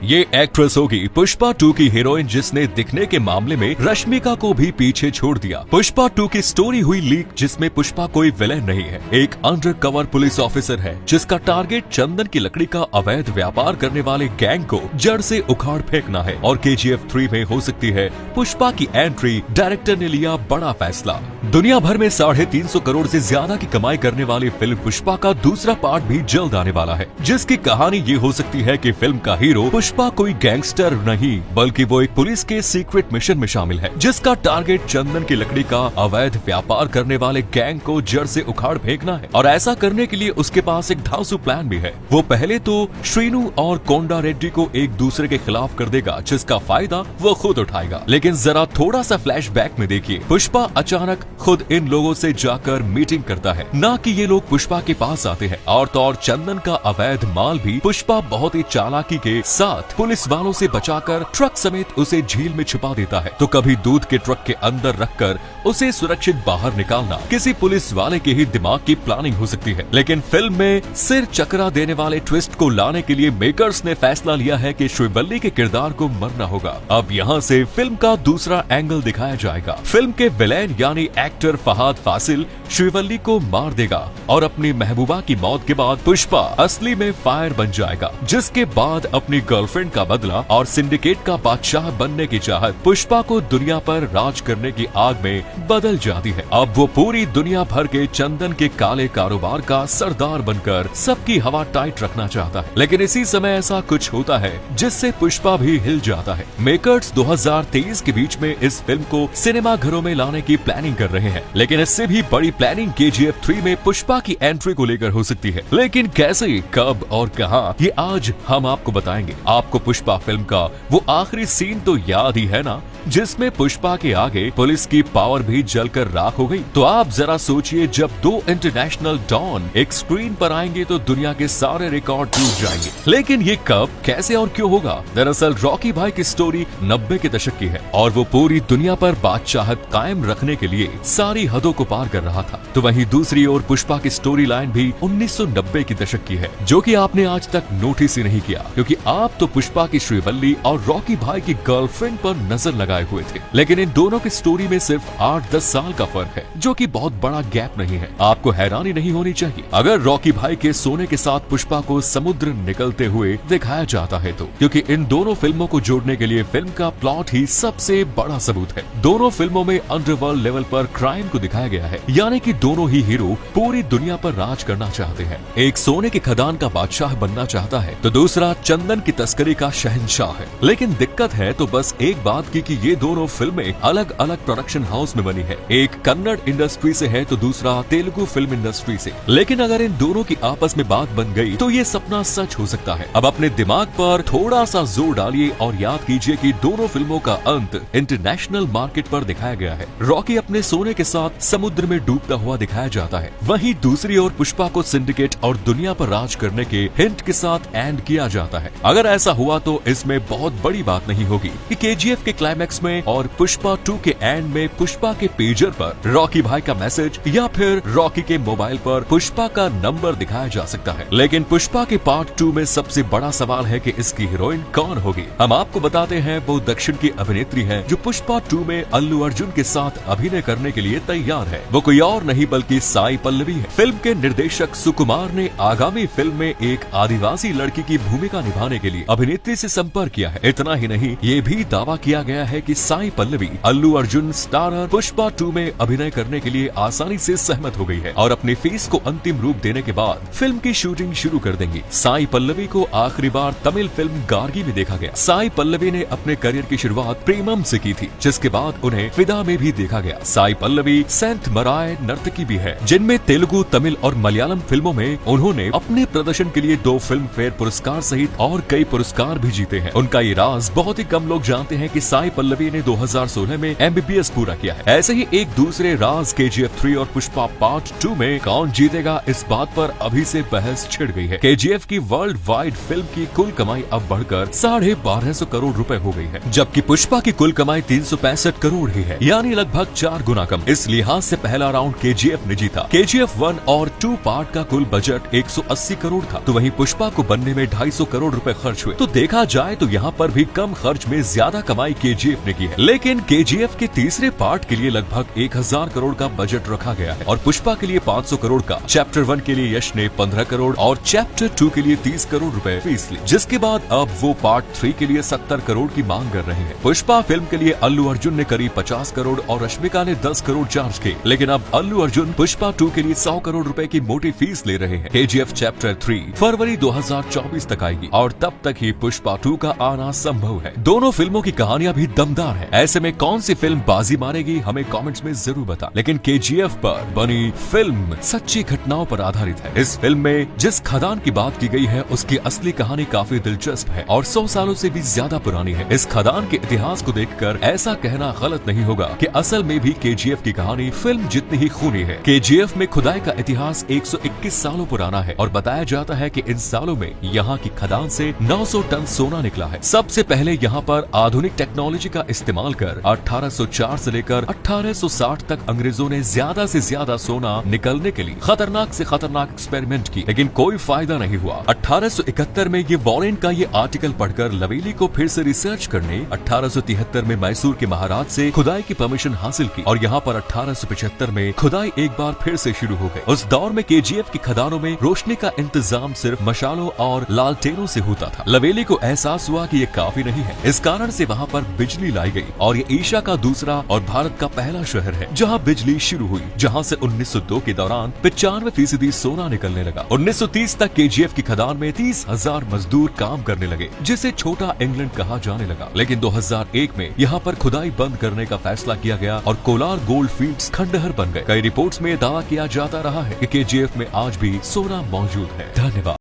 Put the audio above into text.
ये एक्ट्रेस होगी पुष्पा 2 की हीरोइन, जिसने दिखने के मामले में रश्मिका को भी पीछे छोड़ दिया। पुष्पा 2 की स्टोरी हुई लीक, जिसमें पुष्पा कोई विलेन नहीं है, एक अंडर कवर पुलिस ऑफिसर है जिसका टारगेट चंदन की लकड़ी का अवैध व्यापार करने वाले गैंग को जड़ से उखाड़ फेंकना है। और KGF 3 में हो सकती है पुष्पा की एंट्री। डायरेक्टर ने लिया बड़ा फैसला। दुनिया भर में 350 करोड़ से ज्यादा की कमाई करने वाली फिल्म पुष्पा का दूसरा पार्ट भी जल्द आने वाला है, जिसकी कहानी ये हो सकती है कि फिल्म का हीरो पुष्पा कोई गैंगस्टर नहीं, बल्कि वो एक पुलिस के सीक्रेट मिशन में शामिल है, जिसका टारगेट चंदन की लकड़ी का अवैध व्यापार करने वाले गैंग को जड़ से उखाड़ फेंकना है। और ऐसा करने के लिए उसके पास एक धांसू प्लान भी है। वो पहले तो श्रीनु और कोंडा रेड्डी को एक दूसरे के खिलाफ कर देगा, जिसका फायदा वो खुद उठाएगा। लेकिन जरा थोड़ा सा फ्लैशबैक में देखिए, पुष्पा अचानक खुद इन लोगों से जाकर मीटिंग करता है, ना कि ये लोग पुष्पा के पास आते हैं। और तो और चंदन का अवैध माल भी पुष्पा बहुत ही चालाकी के साथ पुलिस वालों से बचाकर ट्रक समेत उसे झील में छुपा देता है। तो कभी दूध के ट्रक के अंदर रखकर उसे सुरक्षित बाहर निकालना किसी पुलिस वाले के ही दिमाग की प्लानिंग हो सकती है। लेकिन फिल्म में सिर चकरा देने वाले ट्विस्ट को लाने के लिए मेकर्स ने फैसला लिया है कि श्रीवल्ली के किरदार को मरना होगा। अब यहाँ से फिल्म का दूसरा एंगल दिखाया जाएगा। फिल्म के विलेन यानी एक्टर फहाद फासिल श्रीवल्ली को मार देगा और अपनी महबूबा की मौत के बाद पुष्पा असली में फायर बन जाएगा, जिसके बाद अपनी गर्लफ्रेंड का बदला और सिंडिकेट का बादशाह बनने की चाहत पुष्पा को दुनिया पर राज करने की आग में बदल जाती है। अब वो पूरी दुनिया भर के चंदन के काले कारोबार का सरदार बनकर सबकी हवा टाइट रखना चाहता है। लेकिन इसी समय ऐसा कुछ होता है जिससे पुष्पा भी हिल जाता है। मेकर्स 2023 के बीच में इस फिल्म को सिनेमा घरों में लाने की प्लानिंग कर रहे हैं, लेकिन इससे भी बड़ी प्लानिंग KGF 3 में पुष्पा की एंट्री को लेकर हो सकती है। लेकिन कैसे, कब और कहां, ये आज हम आपको बताएंगे। आपको पुष्पा फिल्म का वो आखिरी सीन तो याद ही है ना, जिसमें पुष्पा के आगे पुलिस की पावर भी जलकर राख हो गई। तो आप जरा सोचिए, जब 2 इंटरनेशनल डॉन एक स्क्रीन पर आएंगे तो दुनिया के सारे रिकॉर्ड टूट जाएंगे। लेकिन ये कब, कैसे और क्यों होगा? दरअसल रॉकी भाई की स्टोरी 90 के दशक की है और वो पूरी दुनिया पर बादशाहत कायम रखने के लिए सारी हदों को पार कर रहा था। तो वहीं दूसरी ओर पुष्पा की स्टोरी लाइन भी 1990 की दशक की है, जो कि आपने आज तक नोटिस ही नहीं किया, क्योंकि आप तो पुष्पा की श्रीवल्ली और रॉकी भाई की गर्लफ्रेंड पर नजर लगाए हुए थे। लेकिन इन दोनों की स्टोरी में सिर्फ 8-10 साल का फर्क है, जो कि बहुत बड़ा गैप नहीं है। आपको हैरानी नहीं होनी चाहिए अगर रॉकी भाई के सोने के साथ पुष्पा को समुद्र निकलते हुए दिखाया जाता है तो, क्योंकि इन दोनों फिल्मों को जोड़ने के लिए फिल्म का प्लॉट ही सबसे बड़ा सबूत है। दोनों फिल्मों में अंडरवर्ल्ड लेवल पर क्राइम को दिखाया गया है, यानी कि दोनों ही हीरो पूरी दुनिया पर राज करना चाहते हैं। एक सोने के खदान का बादशाह बनना चाहता है तो दूसरा चंदन की तस्करी का शहंशाह है। लेकिन दिक्कत है तो बस एक बात की कि ये दोनों फिल्में अलग अलग प्रोडक्शन हाउस में बनी है। एक कन्नड़ इंडस्ट्री से है तो दूसरा तेलुगु फिल्म इंडस्ट्री से। लेकिन अगर इन दोनों की आपस में बात बन गई तो ये सपना सच हो सकता है। अब अपने दिमाग पर थोड़ा सा जोर डालिए और याद कीजिए कि दोनों फिल्मों का अंत इंटरनेशनल मार्केट पर दिखाया गया है। रॉकी अपने सोने के साथ समुद्र में डूबता हुआ दिखाया जाता है, वहीं दूसरी ओर पुष्पा को सिंडिकेट और दुनिया पर राज करने के हिंट के साथ एंड किया जाता है। अगर ऐसा हुआ तो इसमें बहुत बड़ी बात नहीं होगी कि KGF के क्लाइमैक्स में और पुष्पा 2 के एंड में पुष्पा के पेजर पर रॉकी भाई का मैसेज या फिर रॉकी के मोबाइल पर पुष्पा का नंबर दिखाया जा सकता है। लेकिन पुष्पा के पार्ट 2 में सबसे बड़ा सवाल है कि इसकी हीरोइन कौन होगी। हम आपको बताते हैं वो दक्षिण की अभिनेत्री है जो पुष्पा 2 में अल्लू अर्जुन के साथ अभिनय करने के लिए तैयार है। वो कोई और नहीं बल्कि साई पल्लवी है। फिल्म के निर्देशक सुकुमार ने आगामी फिल्म में एक आदिवासी लड़की की भूमिका निभाने के लिए अभिनेत्री से संपर्क किया है। इतना ही नहीं, ये भी दावा किया गया है कि साई पल्लवी अल्लू अर्जुन स्टारर पुष्पा 2 में अभिनय करने के लिए आसानी से सहमत हो गई है और अपने फेस को अंतिम रूप देने के बाद फिल्म की शूटिंग शुरू कर देंगी। साई पल्लवी को आखिरी बार तमिल फिल्म गार्गी में देखा गया। साई पल्लवी ने अपने करियर की शुरुआत प्रेमम से की थी, जिसके बाद उन्हें फिदा में भी देखा गया। साई पल्लवी सेंट मराय नर्तकी भी है, जिनमें तेलुगु, तमिल और मलयालम फिल्मों में उन्होंने अपने प्रदर्शन के लिए 2 फिल्म फेयर पुरस्कार सहित और कई पुरस्कार भी जीते हैं। उनका ये राज बहुत ही कम लोग जानते हैं कि साई पल्लवी पल्लवी ने 2016 में MBBS पूरा किया है। ऐसे ही एक दूसरे राज KGF 3 और पुष्पा पार्ट 2 में कौन जीतेगा इस बात पर अभी से बहस छिड़ गई है। KGF की वर्ल्ड वाइड फिल्म की कुल कमाई अब बढ़कर 1250 करोड़ रुपए हो गई है, जबकि पुष्पा की कुल कमाई 365 करोड़ ही है, यानी लगभग 4 गुना कम। इस लिहाज से पहला राउंड KGF ने जीता। KGF 1 और 2 पार्ट का कुल बजट 180 करोड़ था, तो वहीं पुष्पा को बनने में 250 करोड़ रुपए खर्च हुए। तो देखा जाए तो यहाँ पर भी कम खर्च में ज्यादा कमाई KGF ने की है। लेकिन KGF के तीसरे पार्ट के लिए लगभग 1000 करोड़ का बजट रखा गया है और पुष्पा के लिए 500 करोड़ का। चैप्टर 1 के लिए यश ने 15 करोड़ और चैप्टर 2 के लिए 30 करोड़ रुपए फीस ली, जिसके बाद अब वो पार्ट 3 के लिए 70 करोड़ की मांग कर रहे हैं। पुष्पा फिल्म के लिए अल्लू अर्जुन ने करीब 50 करोड़ और रश्मिका ने 10 करोड़ चार्ज किए, लेकिन अब अल्लू अर्जुन पुष्पा 2 के लिए 100 करोड़ रुपए की मोटी फीस ले रहे हैं। KGF चैप्टर 3 फरवरी 2024 तक आएगी और तब तक ही पुष्पा 2 का आना संभव है। दोनों फिल्मों की कहानियां भी दमदार है। ऐसे में कौन सी फिल्म बाजी मारेगी हमें कमेंट्स में जरूर बता। लेकिन KGF पर बनी फिल्म सच्ची घटनाओं पर आधारित है। इस फिल्म में जिस खदान की बात की गई है उसकी असली कहानी काफी दिलचस्प है और 100 सालों से भी ज्यादा पुरानी है। इस खदान के इतिहास को देखकर ऐसा कहना गलत नहीं होगा कि असल में भी KGF की कहानी फिल्म जितनी ही खूनी है। KGF में खुदाई का इतिहास 121 सालों पुराना है और बताया जाता है कि इन सालों में यहाँ की खदान से 900 टन सोना निकला है। सबसे पहले यहाँ पर आधुनिक टेक्नोलॉजी का इस्तेमाल कर 1804 से लेकर 1860 तक अंग्रेजों ने ज्यादा से ज्यादा सोना निकलने के लिए खतरनाक से खतरनाक एक्सपेरिमेंट की, लेकिन कोई फायदा नहीं हुआ। 1871 में ये वॉरेन का ये आर्टिकल पढ़कर लवेली को फिर से रिसर्च करने 1873 में मैसूर के महाराज से खुदाई की परमिशन हासिल की और यहाँ पर 1875 में खुदाई एक बार फिर से शुरू हो गई। उस दौर में KGF की खदानों में रोशनी का इंतजाम सिर्फ मशालों और लालटेनों से होता था। लवेली को एहसास हुआ कि ये काफी नहीं है, इस कारण से वहाँ पर बिजली लाई गई और ये एशिया का दूसरा और भारत का पहला शहर है जहाँ बिजली शुरू हुई, जहाँ से 1902 के दौरान 95% सोना निकलने लगा। 1930 तक KGF की खदान में 30,000 मजदूर काम करने लगे, जिसे छोटा इंग्लैंड कहा जाने लगा। लेकिन 2001 में यहाँ पर खुदाई बंद करने का फैसला किया गया और कोलार गोल्ड फील्ड्स खंडहर बन गए। कई रिपोर्ट्स में दावा किया जाता रहा है कि KGF में आज भी सोना मौजूद है। धन्यवाद।